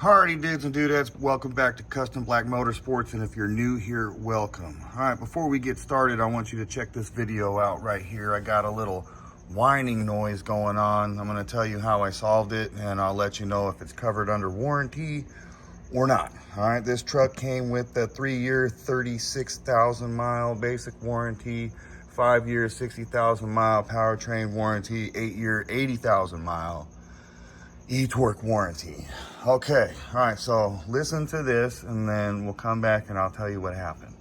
Alrighty, dudes and dudettes, welcome back to Custom Black Motorsports, and if you're new here, welcome. Alright, before we get started, I want you to check this video out right here. I got a little whining noise going on. I'm going to tell you how I solved it, and I'll let you know if it's covered under warranty or not. Alright, this truck came with a 3-year, 36,000 mile basic warranty, 5-year, 60,000 mile powertrain warranty, 8-year, 80,000 mile eTorque warranty. Okay, all right, so listen to this and then we'll come back and I'll tell you what happened.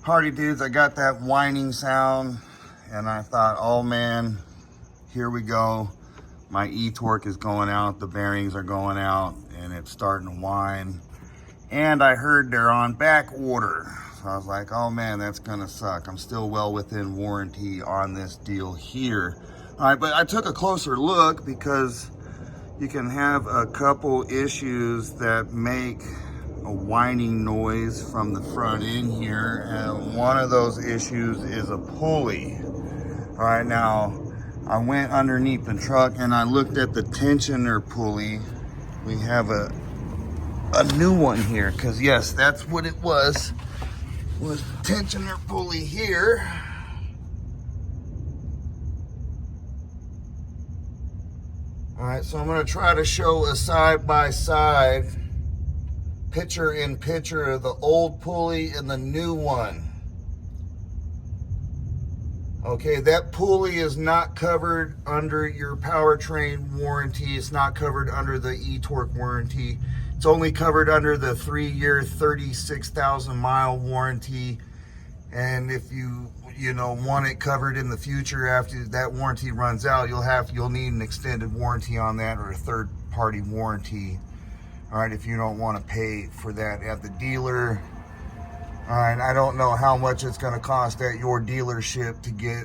Party dudes, I got that whining sound and I thought, oh man, here we go. My eTorque is going out, the bearings are going out, and it's starting to whine. And I heard they're on back order. So I was like, oh man, that's gonna suck. I'm still well within warranty on this deal here. All right, but I took a closer look because you can have a couple issues that make a whining noise from the front end here, and one of those issues is a pulley. All right, now I went underneath the truck and I looked at the tensioner pulley. We have a new one here, because yes, that's what it was tensioner pulley here. All right, so I'm going to try to show a side-by-side picture in picture of the old pulley and the new one. Okay, that pulley is not covered under your powertrain warranty. It's not covered under the eTorque warranty. It's only covered under the 3-year, 36,000 mile warranty. And if you want it covered in the future after that warranty runs out, you'll need an extended warranty on that, or a third-party warranty. All right, if you don't want to pay for that at the dealer. All right, I don't know how much it's going to cost at your dealership to get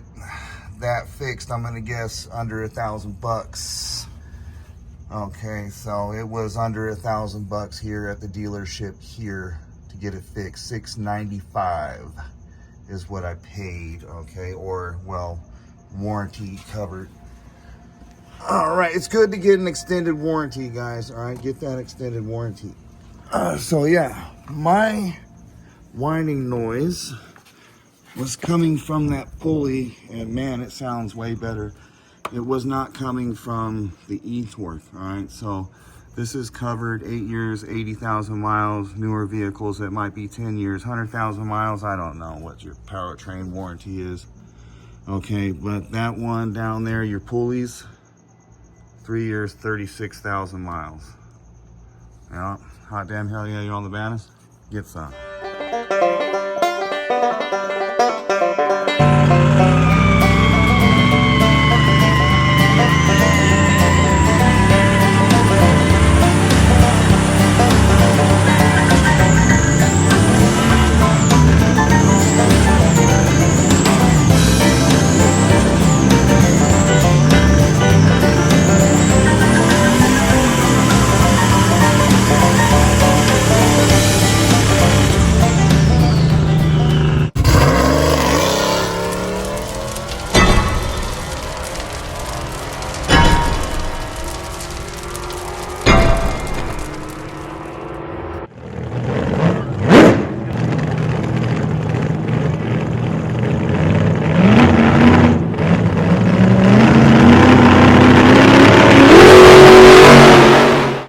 that fixed. I'm going to guess under $1,000. Okay, so it was under $1,000 here at the dealership here to get it fixed. $695 is what I paid. Okay, or well, warranty covered. All right, it's good to get an extended warranty, guys. All right, get that extended warranty. So yeah, my whining noise was coming from that pulley, and man, it sounds way better. It was not coming from the eTorque. All right, so this is covered 8 years, 80,000 miles. Newer vehicles, that might be 10 years, 100,000 miles. I don't know what your powertrain warranty is. Okay, but that one down there, your pulleys, 3 years, 36,000 miles. Yeah, hot damn hell yeah, you on the banners? Get some.